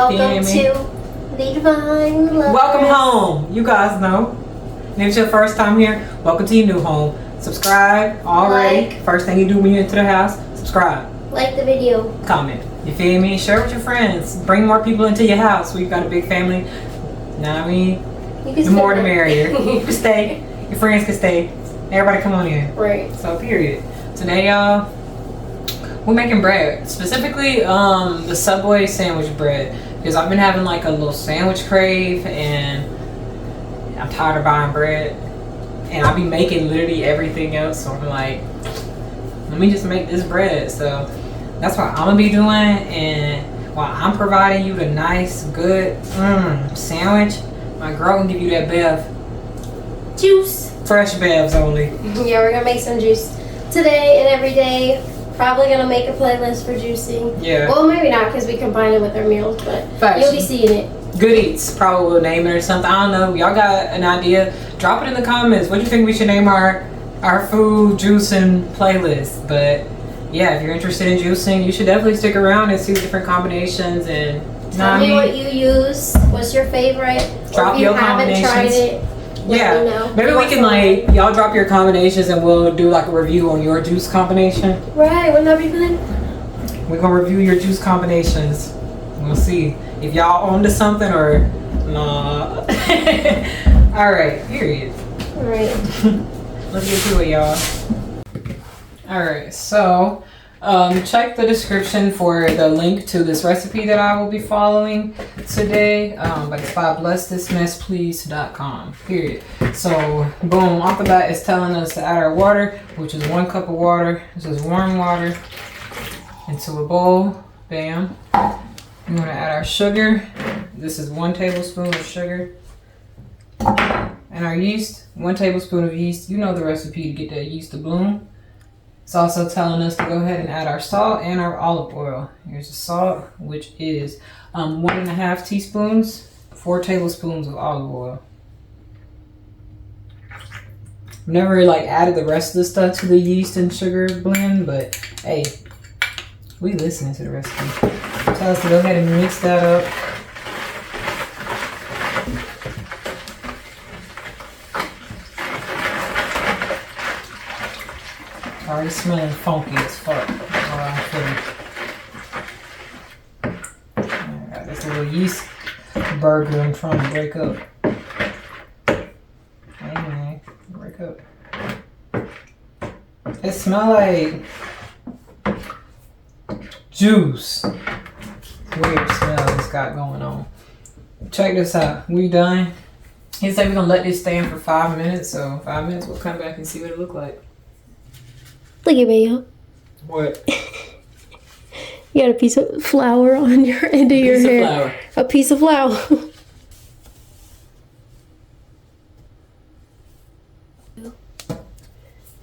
Welcome to the Devine Lovers. Welcome home. You guys know. If it's your first time here, welcome to your new home. Subscribe already. Like. First thing you do when you enter the house, subscribe. Like the video. Comment. You feel me? Share with your friends. Bring more people into your house. We've got a big family. You know what I mean? The more the merrier. You can stay. Your friends can stay. Everybody come on in. Right. So period. Today, y'all, we're making bread. Specifically, the Subway sandwich bread. Because I've been having like a little sandwich crave and I'm tired of buying bread. And I'll be making literally everything else. So I'm like, let me just make this bread. So that's what I'm gonna be doing. And while I'm providing you the nice, good sandwich, my girl can give you that bev. Juice. Fresh bevs only. Yeah, we're gonna make some juice today and every day. Probably gonna make a playlist for juicing. Yeah. Well, maybe not because we combine it with our meals, but you'll be seeing it. Good Eats, probably will name it or something. I don't know. Y'all got an idea? Drop it in the comments. What do you think we should name our food juicing playlist? But yeah, if you're interested in juicing, you should definitely stick around and see the different combinations and tell me what you use. What's your favorite? Drop your combinations. Tried it. Yeah, maybe we can like y'all drop your combinations and we'll do like a review on your juice combination. Right, wouldn't that be fun? We're gonna review your juice combinations. We'll see if y'all on to something or nah. All right, period. All right. Let's get to it, y'all. All right, so check the description for the link to this recipe that I will be following today. But it's by blessthismessplease.com. Period. So boom, off the bat, it's telling us to add our water, which is 1 cup of water. This is warm water into a bowl. Bam. We're gonna add our sugar. This is 1 tablespoon of sugar. And our yeast, 1 tablespoon of yeast. You know the recipe to get that yeast to bloom. It's also telling us to go ahead and add our salt and our olive oil. Here's the salt, which is 1.5 teaspoons, 4 tablespoons of olive oil. I've never like added the rest of the stuff to the yeast and sugar blend, but hey, we listening to the recipe. Tell us to go ahead and mix that up. Already smelling funky as fuck. I got this little yeast burger I'm trying to break up. Hey man, break up. It smells like juice. Weird smell it's got going on. Check this out. We done. He said we're gonna let this stand for 5 minutes. So 5 minutes, we'll come back and see what it look like. Look at me, huh? What? You got a piece of flour on your end of your hair. Flour. A piece of flour.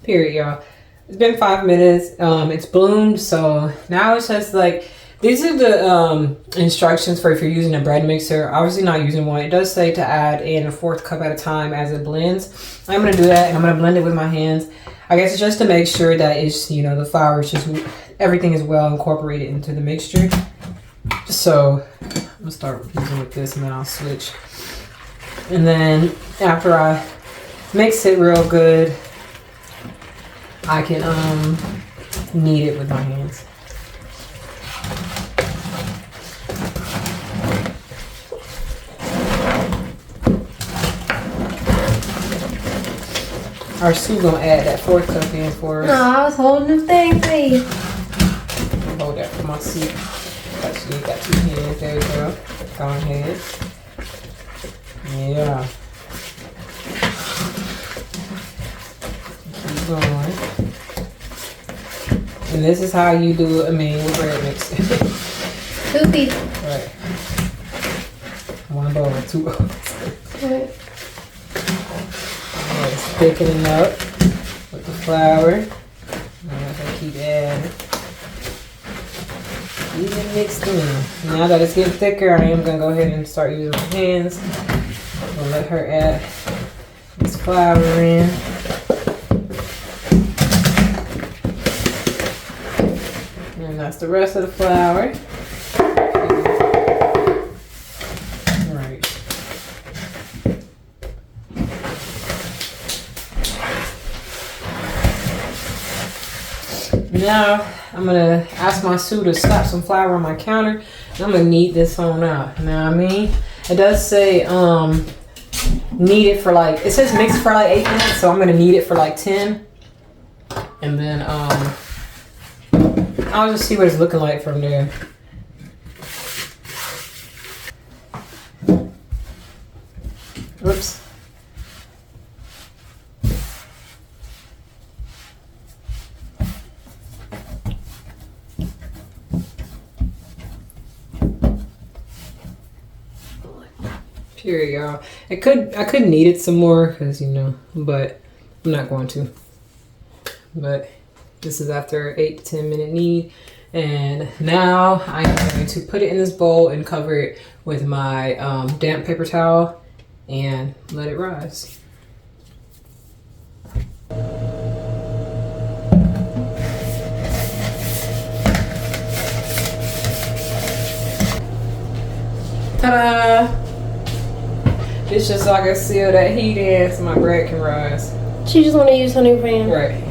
Period, y'all. It's been 5 minutes. It's bloomed, so now it's just like these are the instructions for if you're using a bread mixer. Obviously not using one. It does say to add in a 1/4 cup at a time as it blends. I'm gonna do that and I'm gonna blend it with my hands. I guess it's just to make sure that it's, you know, the flour is just, everything is well incorporated into the mixture. So I'm gonna start using with this and then I'll switch. And then after I mix it real good, I can knead it with my hands. Our Sue gonna add that 4th cup in for us. No, I was holding the thing for you. Hold that for my Sue. Actually, got 2 hands. There we go. Go ahead. Yeah. Keep going. And this is how you do a manual bread mix. 2 pieces. Right. 1 bowl, 2 bowls. Right. It's thickening up with the flour. I keep adding. Even mixed in. Now that it's getting thicker, I am gonna go ahead and start using my hands. I'm gonna let her add this flour in. And that's the rest of the flour. Now I'm gonna ask my Sue to slap some flour on my counter. And I'm gonna knead this on out. You know what I mean? It does say knead it for like, it says mix for like 8 minutes, so I'm gonna knead it for like 10. And then I'll just see what it's looking like from there. Oops. Here, y'all. I could knead it some more because, you know, but I'm not going to. But this is after 8 to 10 minute knead. And now I'm going to put it in this bowl and cover it with my damp paper towel and let it rise. Ta-da! It's just so I can seal that heat in so my bread can rise. She just want to use her new pan. Right.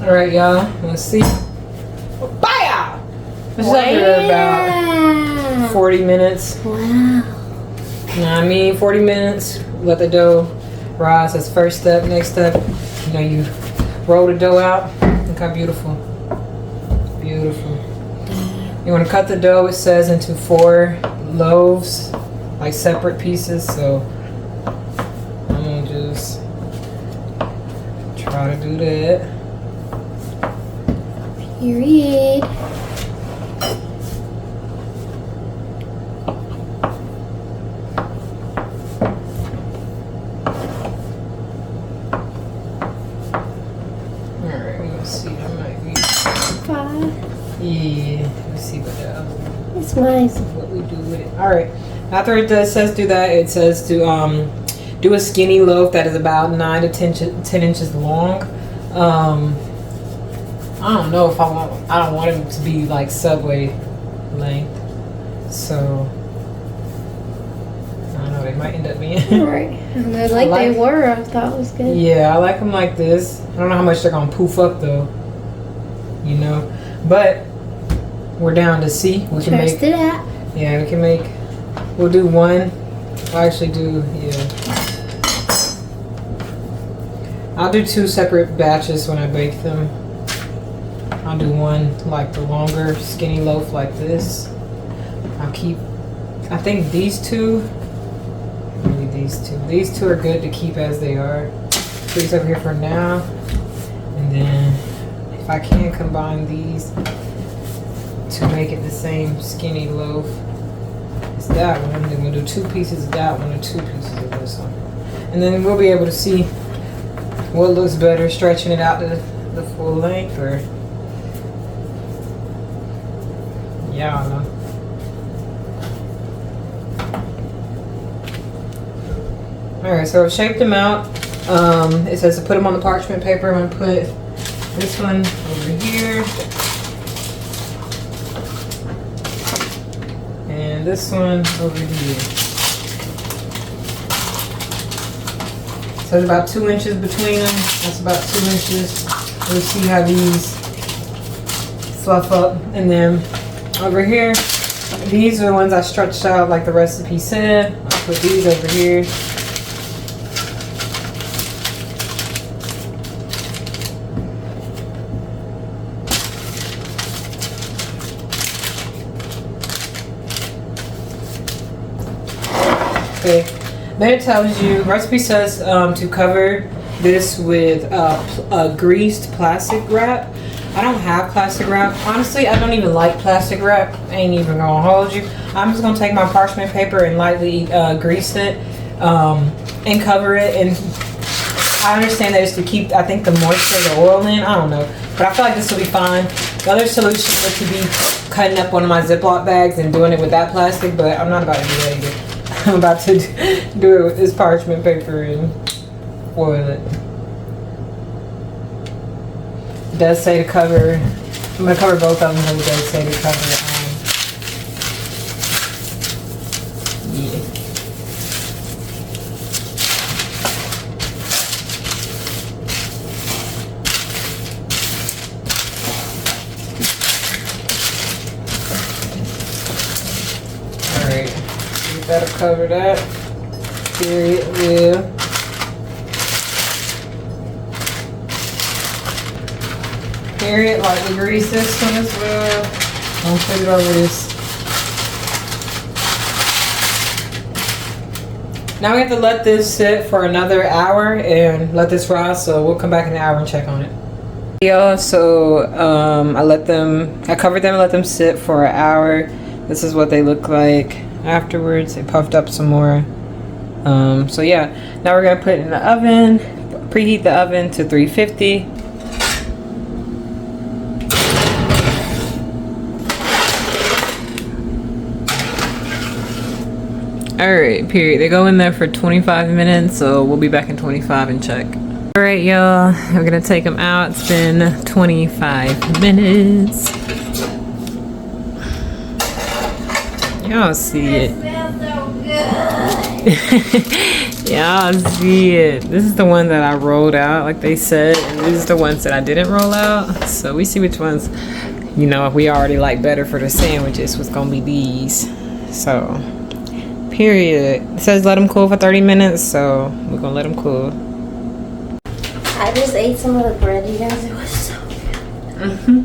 Alright, y'all. Let's see. Bye! This is after about 40 minutes. Wow. You know what I mean? 40 minutes. Let the dough rise. That's first step. Next step, you know, you roll the dough out. Look how beautiful. Beautiful. You want to cut the dough, it says, into 4 loaves. Like separate pieces, so I'm gonna just try to do that. Period. Alright, let's see, that might be 5. yeah, let's see what that It's nice. what we do with it. Alright. After it says do that, it says to do a skinny loaf that is about 9 to 10 inches long. I don't know if I don't want it to be like Subway length. So I don't know, they might end up being. Right. And they're like they were. I thought it was good. Yeah, I like them like this. I don't know how much they're gonna poof up though. You know, but we're down to see. We can make. That. Yeah, we can make. We'll do one. I'll actually do, yeah. I'll do 2 separate batches when I bake them. I'll do one like the longer skinny loaf like this. I'll keep, I think these 2, maybe these 2. These 2 are good to keep as they are. Put these over here for now. And then if I can combine these to make it the same skinny loaf. It's that one, then we'll do 2 pieces of that one and 2 pieces of this one. And then we'll be able to see what looks better, stretching it out to the full length, or yeah, I don't know. Alright, so I've shaped them out. It says to put them on the parchment paper. I'm gonna put this one over here. And this one over here. So there's about 2 inches between them. That's about 2 inches. We'll see how these fluff up. And then over here, these are the ones I stretched out like the recipe said. I'll put these over here. Okay, then it tells you, recipe says to cover this with greased plastic wrap. I don't have plastic wrap. Honestly, I don't even like plastic wrap. I ain't even gonna hold you. I'm just gonna take my parchment paper and lightly grease it and cover it. And I understand that it's to keep, I think, the moisture, the oil in. I don't know, but I feel like this will be fine. The other solution was to be cutting up one of my Ziploc bags and doing it with that plastic, but I'm not about to do that either. I'm about to do it with this parchment paper and oil it. It does say to cover, I'm going to cover both of them, but it does say to cover yeah. That'll cover that. Period. Will. Period. Lightly grease this one as well. Don't put it over this. Now we have to let this sit for another hour and let this rise. So we'll come back in an hour and check on it. Yeah. So I covered them and let them sit for an hour. This is what they look like afterwards. They puffed up some more. So yeah, now we're gonna put it in the oven. Preheat the oven to 350. Alright, period. They go in there for 25 minutes, so we'll be back in 25 and check. Alright, y'all. We're gonna take them out. It's been 25 minutes. Y'all see it. It smells so good. Y'all see it. This is the one that I rolled out, like they said, and these are the ones that I didn't roll out. So we see which ones, you know, we already like better for the sandwiches was gonna be these. So, period. It says let them cool for 30 minutes, so we're gonna let them cool. I just ate some of the bread, you guys. It was so good.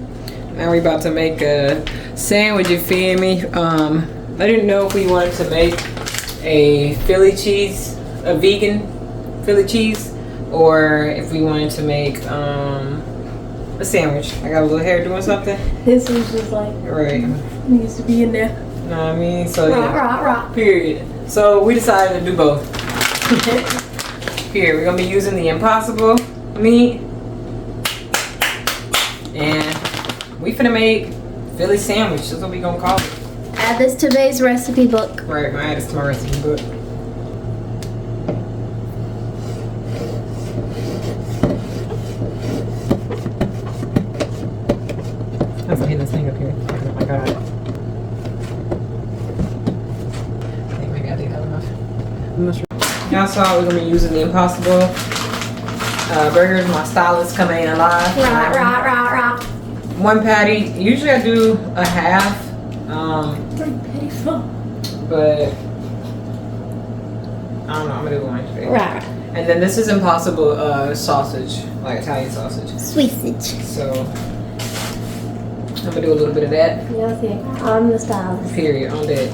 Now we about to make a sandwich, you feel me? I didn't know if we wanted to make a Philly cheese, a vegan Philly cheese, or if we wanted to make a sandwich. I got a little hair doing something. This was just like, Right. needs to be in there. Know what I mean? So Rah, yeah. rah, rah. Period. So we decided to do both. Here, we're gonna be using the Impossible meat. And we finna make Philly sandwich. That's what we gonna call it. Add this to today's recipe book. Right, I'm gonna add this to my recipe book. That's hitting this thing up here. Oh my god. I think maybe I did have enough. I'm not sure. Y'all saw we're gonna be using the Impossible burgers. My stylist coming in alive. Rah, rah, rah, rah. One patty. Usually I do a half. But I don't know, I'm gonna do one today. Rah. And then this is Impossible sausage, like Italian sausage. Sausage. So I'm gonna do a little bit of that. Yes, yeah. I'm the stylist. Period on that.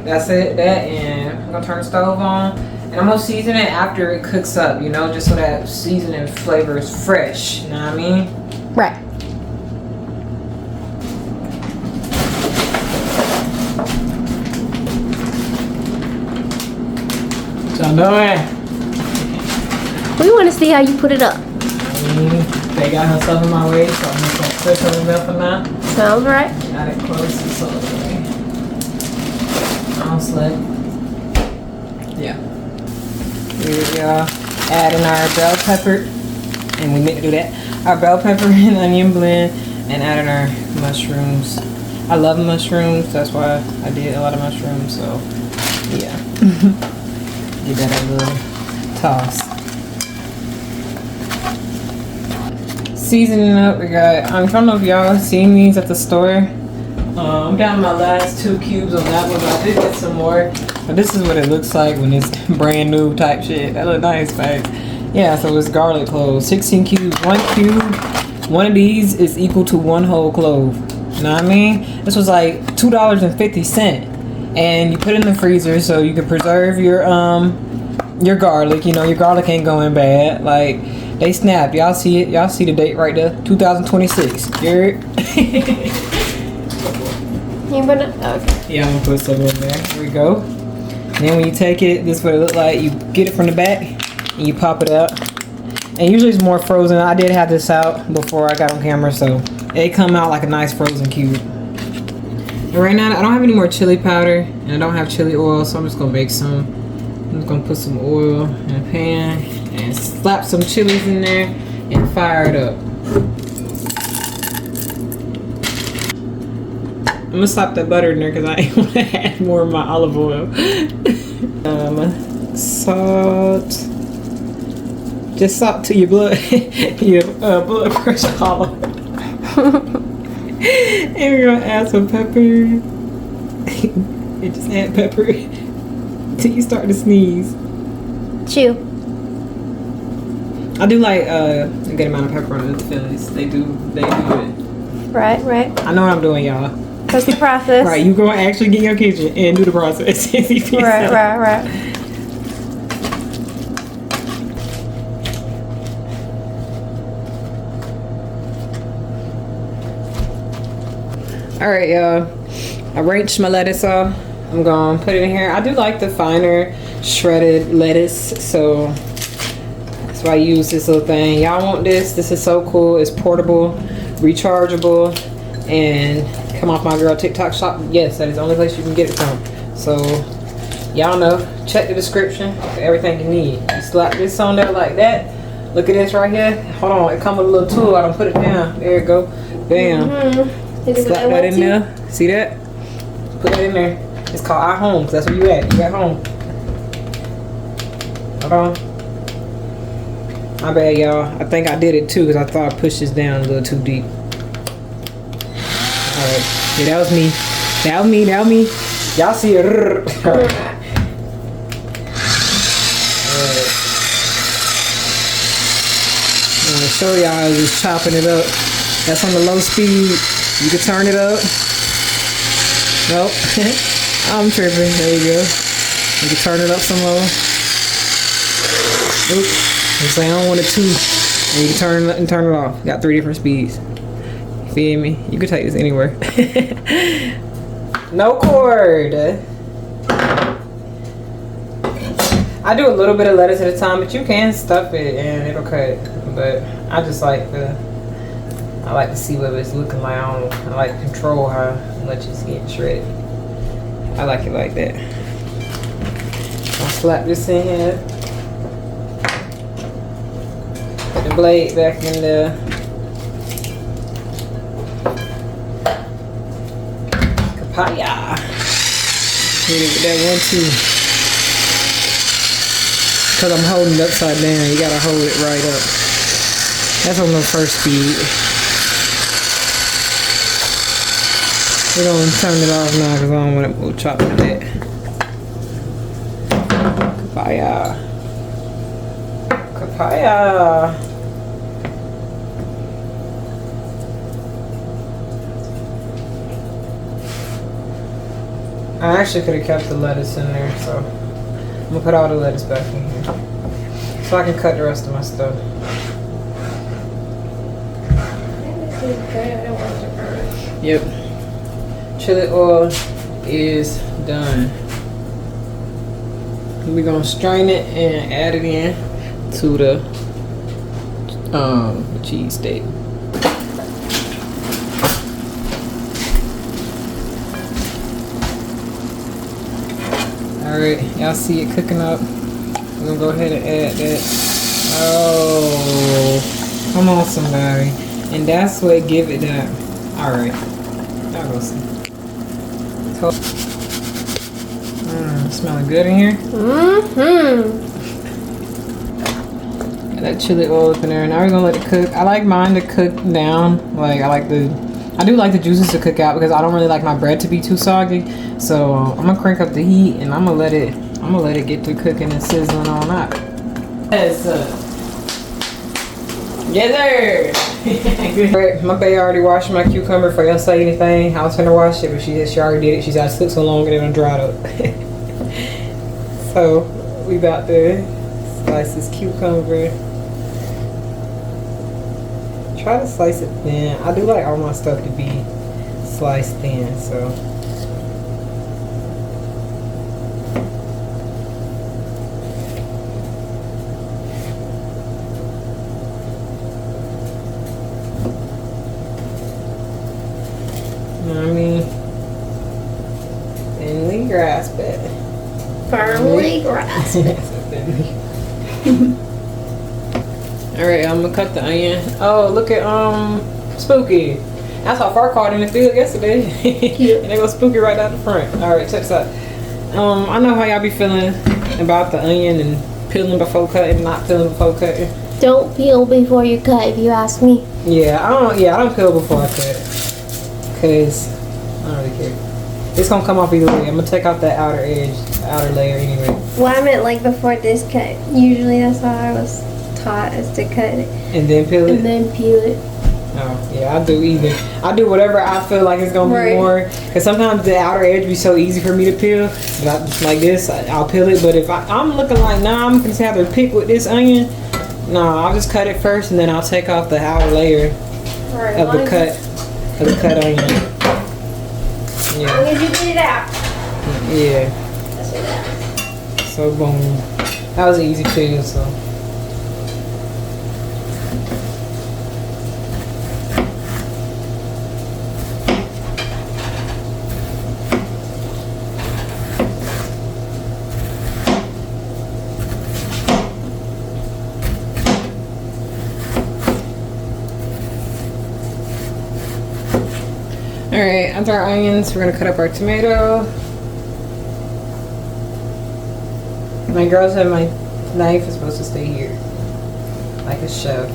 That's it. That, and I'm gonna turn the stove on, and I'm gonna season it after it cooks up. You know, just so that seasoning flavor is fresh. You know what I mean? Right. So I'm doing. We want to see how you put it up. They got herself in my way, so I'm just gonna push her in there for now. Sounds right. Got it close this all the way. I'll slip. Yeah. Here we go. Adding our bell pepper. And we meant to do that. Our bell pepper and onion blend. And adding our mushrooms. I love mushrooms. That's why I did a lot of mushrooms. So, yeah. Give that a little toss. Seasoning up, we got, I don't know if y'all have seen these at the store. I'm down to my last 2 cubes on that one, but I did get some more. But this is what it looks like when it's brand new type shit. That look nice, right? Yeah, so it's garlic cloves. 16 cubes, 1 cube. One of these is equal to 1 whole clove. You know what I mean? This was like $2.50. And you put it in the freezer so you can preserve your garlic. You know, your garlic ain't going bad. Like, they snap. Y'all see it? Y'all see the date right there? 2026. Garrett. You put it? Okay. Yeah, I'm gonna put some in there. Here we go. And then when you take it, this is what it look like. You get it from the back and you pop it out. And usually it's more frozen. I did have this out before I got on camera, so it come out like a nice frozen cube. And right now I don't have any more chili powder and I don't have chili oil, so I'm just gonna make some. I'm just gonna put some oil in a pan and slap some chilies in there and fire it up. I'm gonna slap that butter in there because I ain't want to add more of my olive oil. Salt. Just salt to your blood, your blood pressure hollow. And we're gonna add some pepper. And just add pepper. till you start to sneeze. Chew. I do like a good amount of pepper on the Phillies. They do it. Right. I know what I'm doing, y'all. That's the process. Right, you go actually get in your kitchen and do the process. Right. All right, y'all. I arranged my lettuce off. I'm gonna put it in here. I do like the finer shredded lettuce, so that's why I use this little thing. Y'all want this? This is so cool. It's portable, rechargeable, and come off my girl TikTok shop. Yes, that is the only place you can get it from. So y'all know, check the description for everything you need. You slap this on there like that. Look at this right here. Hold on, it comes with a little tool. I don't put it down. There it go. Bam. Slap that in there. See that? Put that in there. It's called our home, because that's where you at. You at home. Hold on. My bad, y'all. I think I did it too, because I thought I pushed this down a little too deep. Alright. Yeah, that was me. That was me. Y'all see it. Alright. I'm going to show y'all just chopping it up. That's on the low speed. You can turn it up. Nope. I'm tripping. There you go. You can turn it up some more. Oop. I'm saying I don't want it too. And you can turn it up and turn it off. Got 3 different speeds. You feel me? You can take this anywhere. No cord. I do a little bit of lettuce at a time, but you can stuff it and it'll cut. But I just like I like to see what it's looking like. I like to control how much it's getting shredded. I like it like that. I'll slap this in here. Put the blade back in there. Papaya. Hit it with that 1-2. Because I'm holding it upside down, you gotta hold it right up. That's on the first speed. We're gonna turn it off now because I don't want to chop it that. Papaya. I actually could have kept the lettuce in there, so I'm gonna put all the lettuce back in here so I can cut the rest of my stuff. Yep. Chili oil is done. We're gonna strain it and add it in to the cheese steak. Alright, y'all see it cooking up. We're gonna go ahead and add that. Oh, come on somebody. And that's what give it that. Alright. Y'all go see. Smelling good in here. Got that chili oil up in there. Now we're gonna let it cook. I like mine to cook down. Like I do like the juices to cook out because I don't really like my bread to be too soggy. So I'm gonna crank up the heat and I'm gonna let it get to cooking and sizzling on out. Yes, yes sir. Alright, my bae already washed my cucumber before y'all say anything. I was finna wash it, but she already did it. She said it took so long and it done dried up. So we about to slice this cucumber. Try to slice it thin. I do like all my stuff to be sliced thin, so. You know what I mean? Thinly grasp it. Firmly grasp it. Alright, I'm gonna cut the onion. Oh, look at Spooky. That's how far caught in the field yesterday. Cute. And they go Spooky right out the front. Alright, check this out. I know how y'all be feeling about the onion and peeling before cutting, not peeling before cutting. Don't peel before you cut, if you ask me. Yeah, I don't peel before I cut. Cause I don't really care. It's gonna come off either way. I'm gonna take out that outer edge outer layer anyway. Well, I meant like before this cut. Usually that's how I was taught, is to cut it And then peel it? and then peel it. Oh, yeah, I do either. I do whatever I feel like it's going to be more. Because sometimes the outer edge be so easy for me to peel. But like this, I'll peel it. But if I'm looking like, nah, I'm going to have to pick with this onion. No, I'll just cut it first and then I'll take off the outer layer of the cut onion. Yeah. As long as you get it out. Yeah. That's what that is. So boom. That was an easy peel, so. Alright, after our onions, we're gonna cut up our tomato. My girls have my knife is supposed to stay here. Like a chef.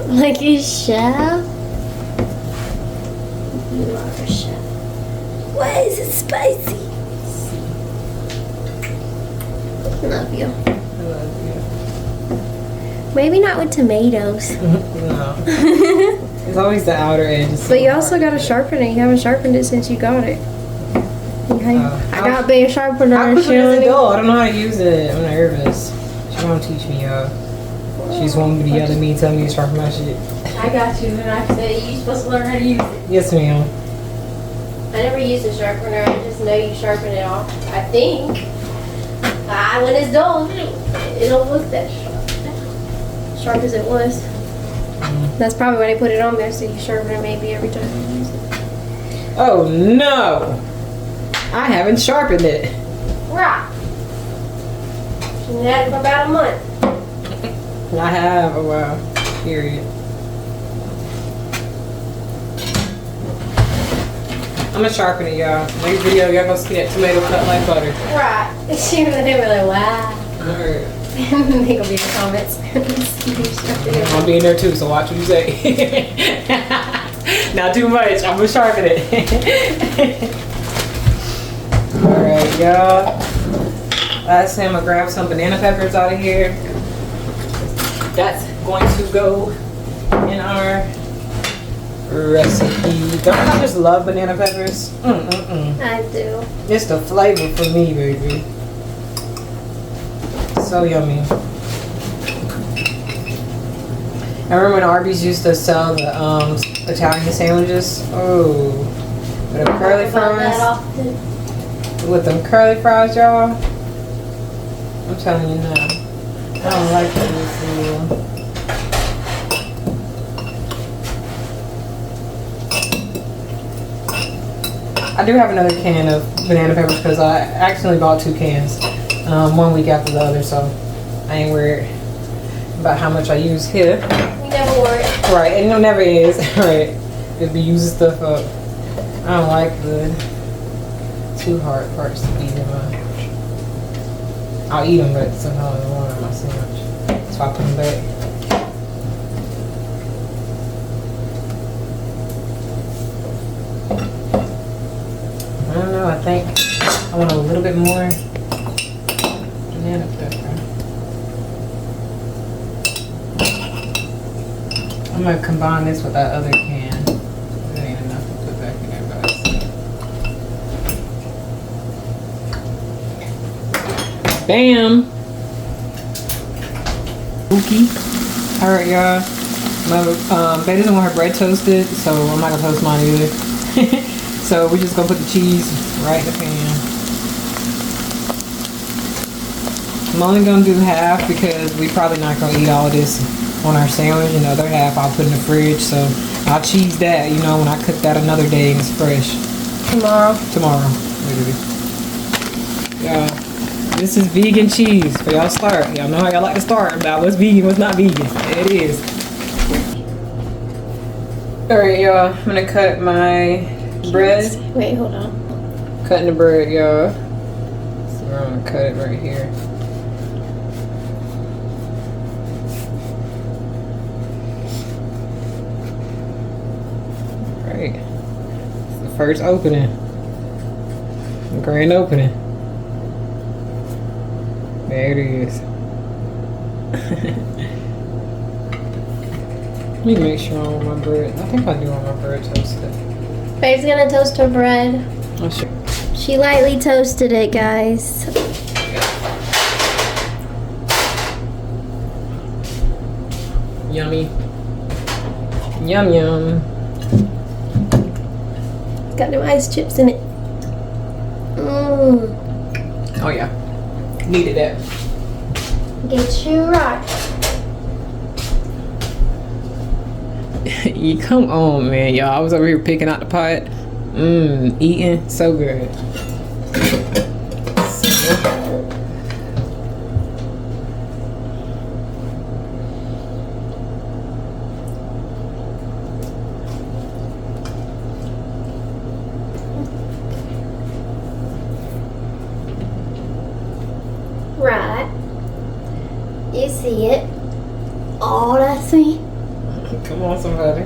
Like a chef? You are a chef. Why is it spicy? Love you. I love you. Maybe not with tomatoes. No. It's always the outer edge. But you also gotta sharpen it. You haven't sharpened it since you got it. Okay. I got big sharpener. I quickly does it go? I don't know how to use it. I'm nervous. She won't teach me, y'all. She's wanting me to yell at me, tell me to sharpen my shit. I got you, and I said you're supposed to learn how to use it. Yes, ma'am. I never use a sharpener. I just know you sharpen it off. I think. When it's dull, it don't look that sharp as it was. That's probably why they put it on there, so you sharpen it maybe every time you use it. Oh no! I haven't sharpened it. Right. You had it for about a month. I have a while. Period. I'm gonna sharpen it, y'all. Next video, y'all gonna see that tomato cut like butter. Right. She was they were like, wow. Alright. They gonna be in the comments. I'll be in there too, so watch what you say. Not too much, I'm gonna sharpen it. Alright, y'all. Last thing, I'm gonna grab some banana peppers out of here. That's going to go in our recipe. Don't I just love banana peppers? I do. It's the flavor for me, baby. So yummy. I remember when Arby's used to sell the Italian sandwiches. Oh, with them curly fries. With them curly fries, y'all. I'm telling you now. I don't like this anymore. I do have another can of banana peppers because I accidentally bought 2 cans. 1 week after the other, so I ain't worried about how much I use here. You never worry. Right, and it never is. Right, if you using stuff up. I don't like the too hard parts to eat in my. I'll eat them, but somehow I don't want them in my sandwich. So I put them back. I don't know. I think I want a little bit more. Banana pepper. I'm gonna combine this with that other can. It ain't enough to put back in there, but bam! Spooky. Alright, y'all. My baby doesn't want her bread toasted, so I'm not gonna toast mine either. So we're just gonna put the cheese right in the pan. I'm only gonna do half because we probably not gonna eat all of this on our sandwich, and the other half I'll put in the fridge. So I'll cheese that, you know, when I cook that another day and it's fresh. Tomorrow, literally. Yeah, this is vegan cheese for y'all start. Y'all know how y'all like to start about what's vegan, what's not vegan. It is. Alright, y'all, I'm gonna cut my bread. Wait, hold on. Cutting the bread, y'all. So we're gonna cut it right here. Right. It's the first opening. The grand opening. There it is. Let me make sure I want my bread. I think I do want my bread toasted. Faye's gonna toast her bread. Oh, sure. She lightly toasted it, guys. Yummy. Yum yum. It's got no ice chips in it. Mmm. Oh yeah. Needed that. Get you right. You come on, man, y'all. I was over here picking out the pot. Eating so good. Right. You see it. Oh, that's me. Come on, somebody.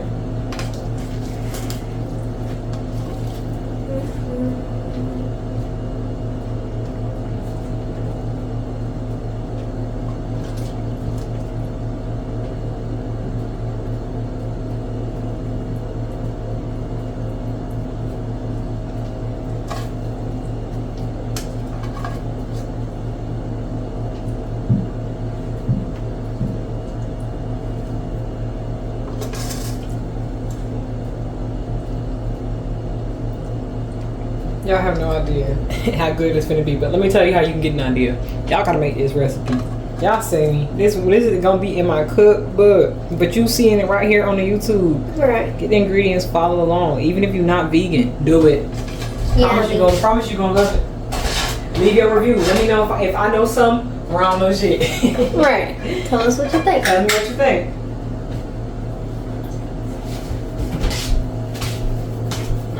Y'all have no idea how good it's gonna be, but let me tell you how you can get an idea. Y'all gotta make this recipe. Y'all say me, this is gonna be in my cookbook, but you seeing it right here on the YouTube. Right. Get the ingredients, follow along. Even if you're not vegan, do it. Yeah, Promise you gonna love it. Leave your review. Let me know if I know some or I don't know shit. Right. Tell us what you think. Tell me what you think.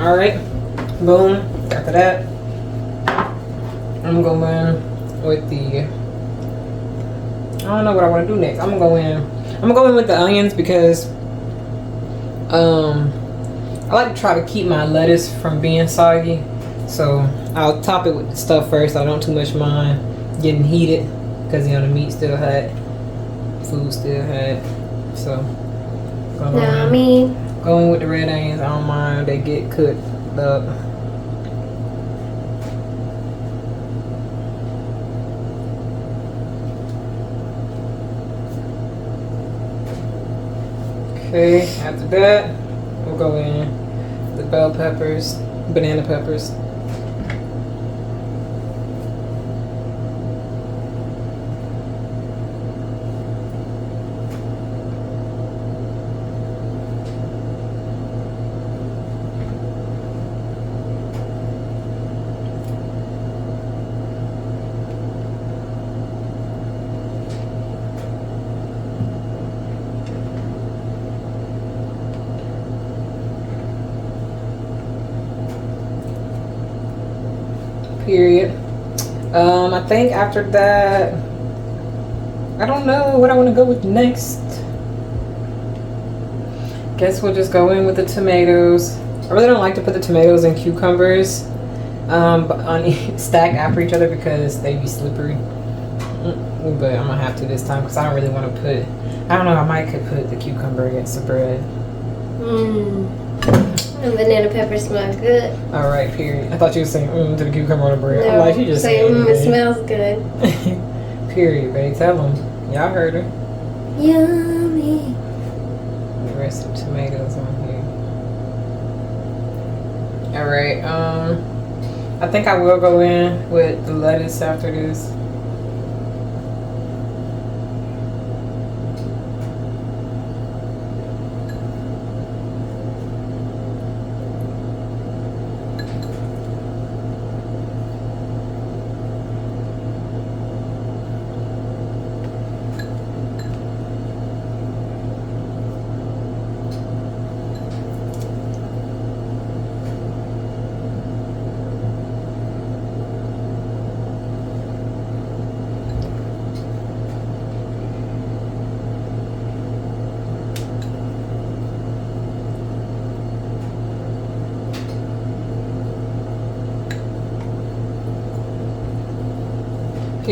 All right, boom. After that, I'm going with the. I don't know what I want to do next. I'm gonna go in with the onions because I like to try to keep my lettuce from being soggy. So I'll top it with the stuff first. I don't too much mind getting heated because the meat's still hot, food's still hot. So going with the red onions. I don't mind. They get cooked up. Okay, after that, we'll go in the bell peppers, banana peppers. Period. I think after that, I don't know what I want to go with next. Guess we'll just go in with the tomatoes. I really don't like to put the tomatoes and cucumbers stacked after each other because they be slippery. But I'm gonna have to this time because I don't really want to put. I don't know. I might could put the cucumber against the bread. And banana peppers smell good. All right, period. I thought you were saying to the cucumber on the bread. No, I'm like, you just saying it smells good. Period, babe. Tell them. Y'all heard her. Yummy. The rest of the tomatoes on here. All right. I think I will go in with the lettuce after this.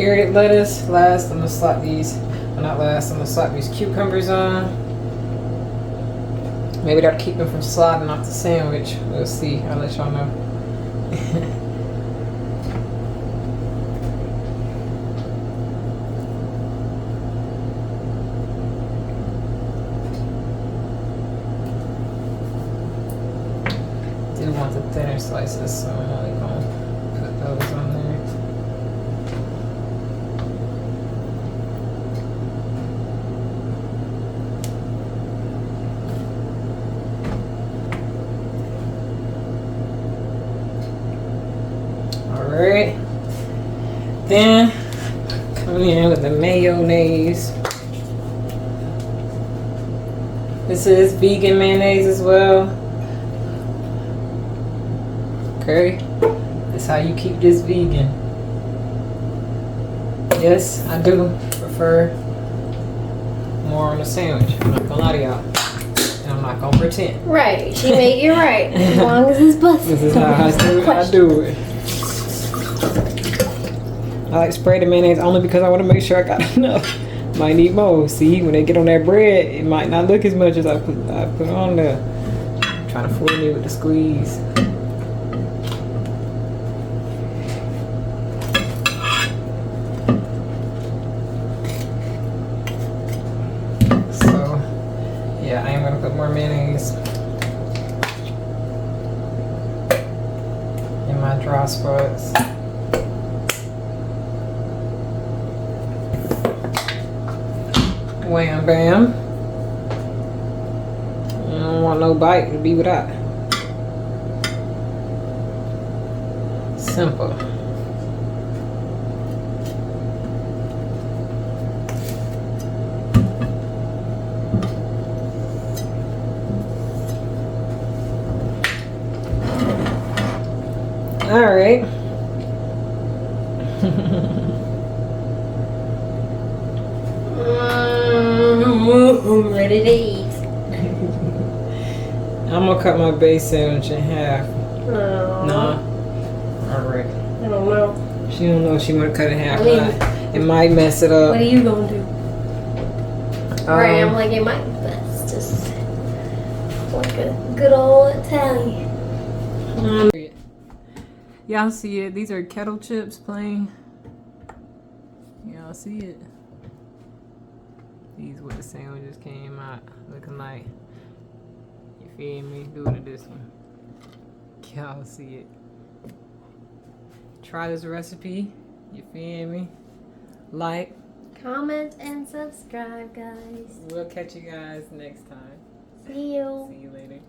carrot lettuce. Last, I'm gonna slap these. Well, not last. I'm gonna slap these cucumbers on. Maybe that'll keep them from sliding off the sandwich. We'll see. I'll let y'all know. Do want the thinner slices, so I'm only gonna put those on there. Alright. Then coming in with the mayonnaise. This is vegan mayonnaise as well. Okay, that's how you keep this vegan. Yes, I do prefer more on the sandwich. I'm not gonna lie to y'all. And I'm not gonna pretend. Right, she made it right. As long as it's busted. This is how I do it. I like to spray the mayonnaise only because I want to make sure I got enough. Might need more. See, when they get on that bread, it might not look as much as I put on there. Trying to fool me with the squeeze. So, yeah, I am gonna put more mayonnaise in my dry spots. Wham bam. I don't want no bite to be without. Simple. All right. I'm ready to eat. I'm gonna cut my base sandwich in half. No. No. All right. I don't know. She don't know she wanna cut it in half. I mean, it might mess it up. What are you gonna do? Right, I'm like, it might be best. Just like a good old Italian. Y'all see it? These are kettle chips plain. Y'all see it? These what the sandwiches came out looking like. You feel me? Do it to this one. Y'all see it? Try this recipe. You feel me? Like, Comment and subscribe, guys. we'll catch you guys next time. See you. See you later.